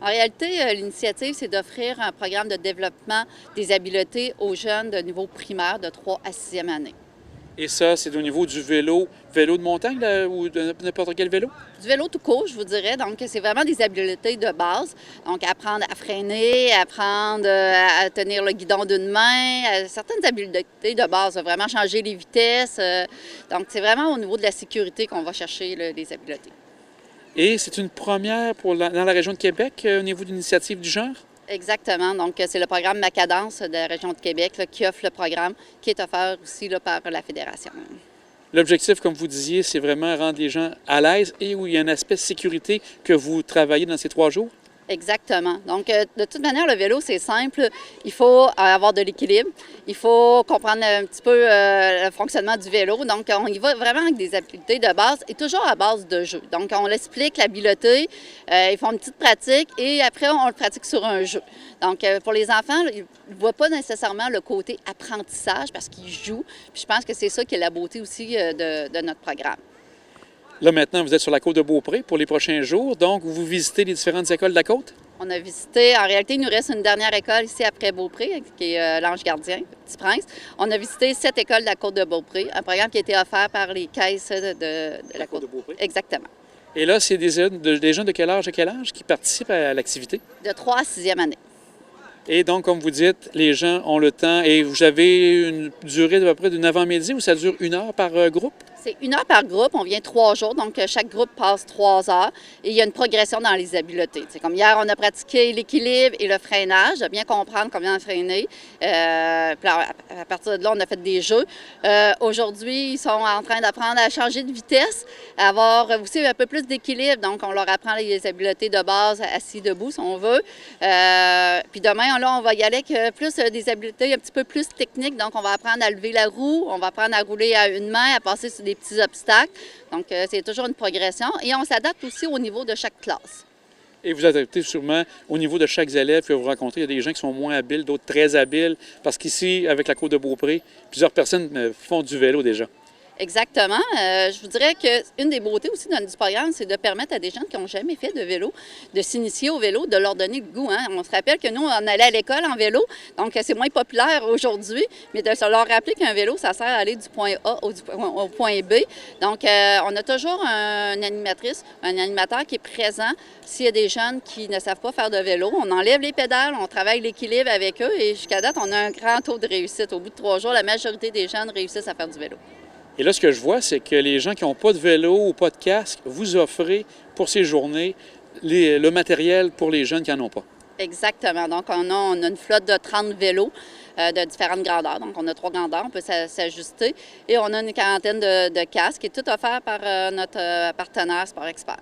En réalité, l'initiative, c'est d'offrir un programme de développement des habiletés aux jeunes de niveau primaire de 3 à 6e année. Et ça, c'est au niveau du vélo de montagne là, ou de n'importe quel vélo? Du vélo tout court, je vous dirais. Donc, c'est vraiment des habiletés de base. Donc, apprendre à freiner, apprendre à tenir le guidon d'une main, certaines habiletés de base, vraiment changer les vitesses. Donc, c'est vraiment au niveau de la sécurité qu'on va chercher les habiletés. Et c'est une première dans la région de Québec au niveau d'initiatives du genre? Exactement. Donc, c'est le programme Macadance de la région de Québec là, qui offre le programme, qui est offert aussi là, par la Fédération. L'objectif, comme vous disiez, c'est vraiment rendre les gens à l'aise et où il y a un aspect sécurité que vous travaillez dans ces 3 jours? Exactement. Donc, de toute manière, le vélo, c'est simple. Il faut avoir de l'équilibre. Il faut comprendre un petit peu le fonctionnement du vélo. Donc, on y va vraiment avec des habiletés de base et toujours à base de jeu. Donc, on l'explique, l'habileté, ils font une petite pratique et après, on le pratique sur un jeu. Donc, pour les enfants, ils ne voient pas nécessairement le côté apprentissage parce qu'ils jouent. Puis je pense que c'est ça qui est la beauté aussi de notre programme. Là, maintenant, vous êtes sur la côte de Beaupré pour les prochains jours. Donc, vous visitez les différentes écoles de la côte? On a visité, en réalité, il nous reste une dernière école ici après Beaupré, qui est l'Ange Gardien, Petit Prince. On a visité 7 écoles de la côte de Beaupré, un programme qui a été offert par les caisses de la côte de Beaupré. Exactement. Et là, c'est des gens de quel âge à quel âge qui participent à l'activité? De 3 à 6e année. Et donc, comme vous dites, les gens ont le temps. Et vous avez une durée d'à peu près d'une avant-midi ou ça dure 1 heure par groupe? C'est 1 heure par groupe. On vient 3 jours, donc chaque groupe passe 3 heures. Et il y a une progression dans les habiletés. C'est comme hier, on a pratiqué l'équilibre et le freinage, de bien comprendre comment freiner. Puis à partir de là, on a fait des jeux. Aujourd'hui, ils sont en train d'apprendre à changer de vitesse, à avoir aussi un peu plus d'équilibre. Donc, on leur apprend les habiletés de base, assis, debout, si on veut. Puis demain, là, on va y aller avec plus des habiletés un petit peu plus techniques. Donc, on va apprendre à lever la roue, on va apprendre à rouler à une main, à passer sur des petits obstacles. Donc, c'est toujours une progression. Et on s'adapte aussi au niveau de chaque classe. Et vous adaptez sûrement au niveau de chaque élève que vous rencontrez. Il y a des gens qui sont moins habiles, d'autres très habiles, parce qu'ici, avec la côte de Beaupré, plusieurs personnes font du vélo déjà. Exactement. Je vous dirais qu'une des beautés aussi du programme, c'est de permettre à des gens qui n'ont jamais fait de vélo de s'initier au vélo, de leur donner le goût. On se rappelle que nous, on allait à l'école en vélo, donc c'est moins populaire aujourd'hui, mais de se leur rappeler qu'un vélo, ça sert à aller du point A au point B. Donc, on a toujours une animatrice, un animateur qui est présent s'il y a des jeunes qui ne savent pas faire de vélo. On enlève les pédales, on travaille l'équilibre avec eux et jusqu'à date, on a un grand taux de réussite. Au bout de 3 jours, la majorité des jeunes réussissent à faire du vélo. Et là, ce que je vois, c'est que les gens qui n'ont pas de vélo ou pas de casque, vous offrez pour ces journées le matériel pour les jeunes qui n'en ont pas. Exactement. Donc, on a une flotte de 30 vélos de différentes grandeurs. Donc, on a 3 grandeurs, on peut s'ajuster. Et on a une quarantaine de casques, qui est tout offert par notre partenaire Sport Expert.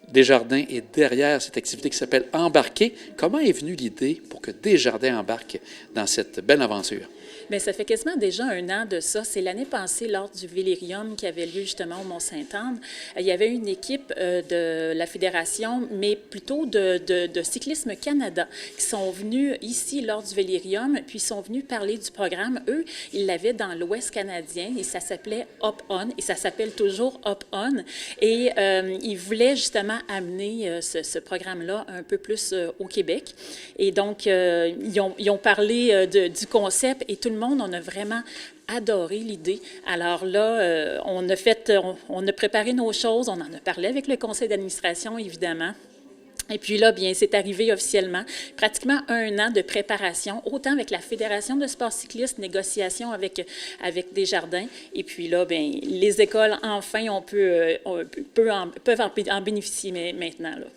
Desjardins est derrière cette activité qui s'appelle Embarquer. Comment est venue l'idée pour que Desjardins embarque dans cette belle aventure? Bien, ça fait quasiment déjà 1 an de ça. C'est l'année passée, lors du Vélirium qui avait lieu justement au Mont-Sainte-Anne. Il y avait une équipe de la Fédération, mais plutôt de Cyclisme Canada, qui sont venus ici lors du Vélirium, puis sont venus parler du programme. Eux, ils l'avaient dans l'Ouest canadien et ça s'appelait Hop On et ça s'appelle toujours Hop On. Et ils voulaient justement amener ce programme-là un peu plus au Québec. Et donc, ils ont parlé du concept et tout le monde, on a vraiment adoré l'idée. Alors là, on a préparé nos choses, on en a parlé avec le conseil d'administration, évidemment. Et puis là, bien, c'est arrivé officiellement. Pratiquement 1 an de préparation, autant avec la Fédération de sport cycliste, négociation avec Desjardins. Et puis là, bien, les écoles, enfin, peuvent en bénéficier maintenant, là.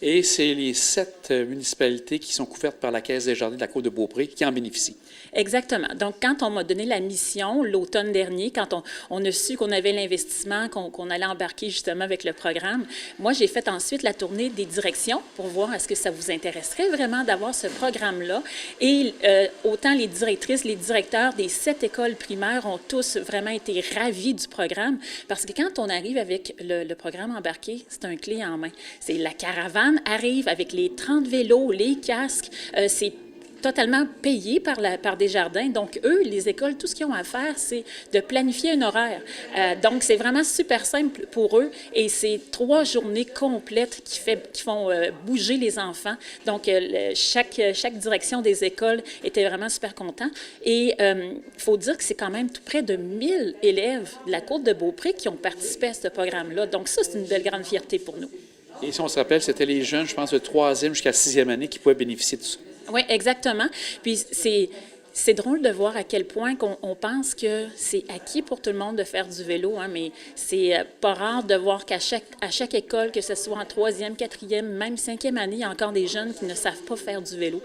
Et c'est les 7 municipalités qui sont couvertes par la Caisse des Jardins de la Côte de Beaupré qui en bénéficient. Exactement. Donc, quand on m'a donné la mission l'automne dernier, quand on a su qu'on avait l'investissement, qu'on allait embarquer justement avec le programme, moi, j'ai fait ensuite la tournée des directions pour voir est-ce que ça vous intéresserait vraiment d'avoir ce programme-là. Et autant les directrices, les directeurs des 7 écoles primaires ont tous vraiment été ravis du programme parce que quand on arrive avec le programme embarqué, c'est un clé en main. C'est la caravane arrive avec les 30 vélos, les casques, c'est totalement payés par Desjardins. Donc, eux, les écoles, tout ce qu'ils ont à faire, c'est de planifier un horaire. Donc, c'est vraiment super simple pour eux et c'est 3 journées complètes qui font bouger les enfants. Donc, chaque direction des écoles était vraiment super content. Et il faut dire que c'est quand même tout près de 1000 élèves de la Côte-de-Beaupré qui ont participé à ce programme-là. Donc, ça, c'est une belle grande fierté pour nous. Et si on se rappelle, c'était les jeunes, je pense, de 3e jusqu'à 6e année qui pouvaient bénéficier de ça. Oui, exactement. Puis c'est drôle de voir à quel point on pense que c'est acquis pour tout le monde de faire du vélo, hein, mais c'est pas rare de voir qu'à chaque école, que ce soit en 3e, 4e, même 5e année, il y a encore des jeunes qui ne savent pas faire du vélo.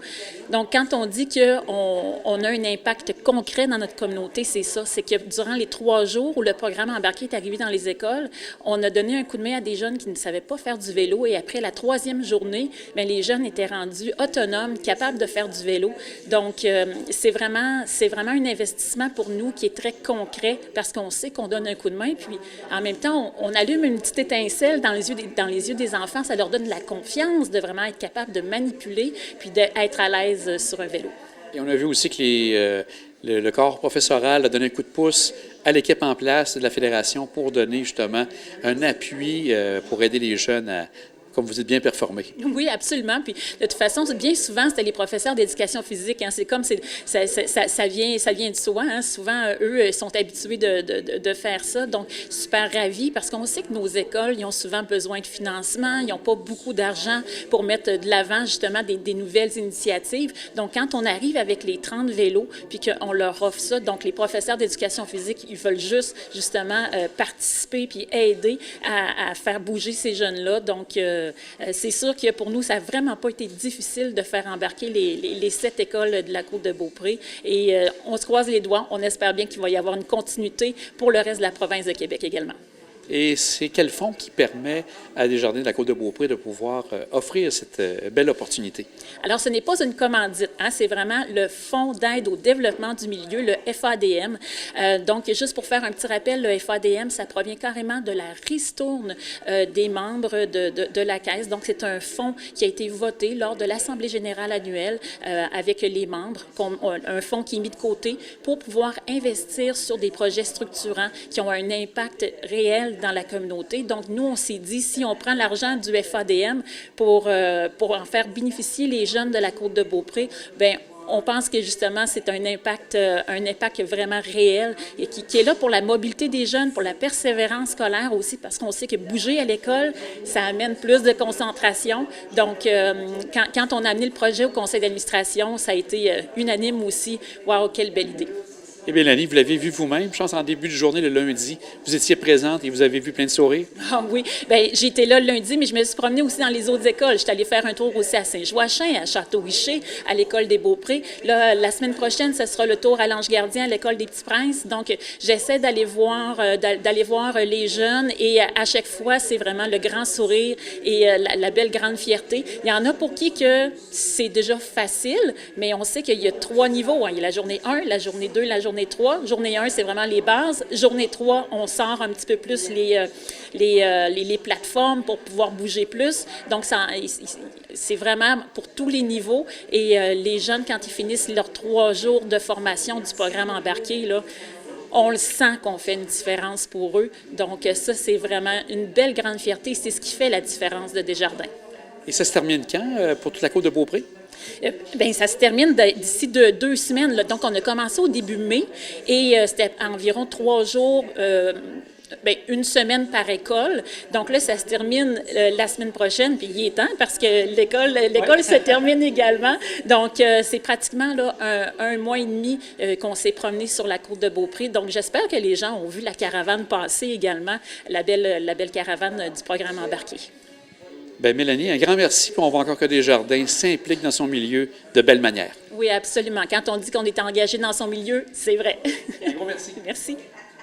Donc, quand on dit qu'on a un impact concret dans notre communauté, c'est ça, c'est que durant les 3 jours où le programme embarqué est arrivé dans les écoles, on a donné un coup de main à des jeunes qui ne savaient pas faire du vélo et après la 3e journée, bien, les jeunes étaient rendus autonomes, capables de faire du vélo. Donc, c'est vraiment un investissement pour nous qui est très concret parce qu'on sait qu'on donne un coup de main. Puis, en même temps, on allume une petite étincelle dans les yeux des enfants. Ça leur donne de la confiance de vraiment être capable de manipuler puis d'être à l'aise sur un vélo. Et on a vu aussi que le corps professoral a donné un coup de pouce à l'équipe en place de la Fédération pour donner justement un appui pour aider les jeunes à, comme vous dites, bien performer. Oui, absolument. Puis, de toute façon, bien souvent, c'était les professeurs d'éducation physique. Hein. C'est comme ça vient de soi. Hein. Souvent, eux sont habitués de faire ça. Donc, super ravis parce qu'on sait que nos écoles, ils ont souvent besoin de financement. Ils n'ont pas beaucoup d'argent pour mettre de l'avant, justement, des nouvelles initiatives. Donc, quand on arrive avec les 30 vélos, puis qu'on leur offre ça, donc les professeurs d'éducation physique, ils veulent justement, participer puis aider à faire bouger ces jeunes-là. Donc, c'est sûr que pour nous, ça n'a vraiment pas été difficile de faire embarquer les 7 écoles de la Côte-de-Beaupré. Et on se croise les doigts. On espère bien qu'il va y avoir une continuité pour le reste de la province de Québec également. Et c'est quel fonds qui permet à Desjardins de la Côte-de-Beaupré de pouvoir offrir cette belle opportunité? Alors, ce n'est pas une commandite, hein, c'est vraiment le Fonds d'aide au développement du milieu, le FADM. Donc, juste pour faire un petit rappel, le FADM, ça provient carrément de la ristourne des membres de la Caisse. Donc, c'est un fonds qui a été voté lors de l'Assemblée générale annuelle avec les membres, un fonds qui est mis de côté pour pouvoir investir sur des projets structurants qui ont un impact réel dans la communauté. Donc, nous, on s'est dit, si on prend l'argent du FADM pour en faire bénéficier les jeunes de la Côte-de-Beaupré, bien, on pense que justement, c'est un impact vraiment réel et qui est là pour la mobilité des jeunes, pour la persévérance scolaire aussi, parce qu'on sait que bouger à l'école, ça amène plus de concentration. Donc, quand on a amené le projet au conseil d'administration, ça a été unanime aussi. Wow, quelle belle idée! Eh bien, Mélanie, vous l'avez vu vous-même, je pense, en début de journée, le lundi. Vous étiez présente et vous avez vu plein de sourires. Ah oui, bien, j'étais là le lundi, mais je me suis promenée aussi dans les autres écoles. J'étais allée faire un tour aussi à Saint-Joachim, à Château-Richer, à l'École des Beaupré. Là, la semaine prochaine, ce sera le tour à l'Ange-Gardien, à l'École des Petits-Princes. Donc, j'essaie d'aller voir les jeunes et à chaque fois, c'est vraiment le grand sourire et la belle grande fierté. Il y en a pour qui que c'est déjà facile, mais on sait qu'il y a 3 niveaux. Hein. Il y a la journée 1, la journée 2, la journée 3. Journée 1, c'est vraiment les bases. Journée 3, on sort un petit peu plus les plateformes pour pouvoir bouger plus. Donc, c'est vraiment pour tous les niveaux. Et les jeunes, quand ils finissent leurs 3 jours de formation du programme embarqué, là, on le sent qu'on fait une différence pour eux. Donc, ça, c'est vraiment une belle grande fierté. C'est ce qui fait la différence de Desjardins. Et ça se termine quand pour toute la Côte-de-Beaupré? Bien, ça se termine d'ici 2 semaines. Là. Donc, on a commencé au début mai et c'était environ 3 jours, bien, 1 semaine par école. Donc là, ça se termine la semaine prochaine, puis il est temps parce que l'école se termine également. Donc, c'est pratiquement là, un mois et demi qu'on s'est promené sur la Côte-de-Beaupré. Donc, j'espère que les gens ont vu la caravane passer également, la belle caravane du programme embarqué. Bien, Mélanie, un grand merci. Puis on voit encore que Desjardins s'implique dans son milieu de belle manière. Oui, absolument. Quand on dit qu'on est engagé dans son milieu, c'est vrai. Un gros merci. Merci.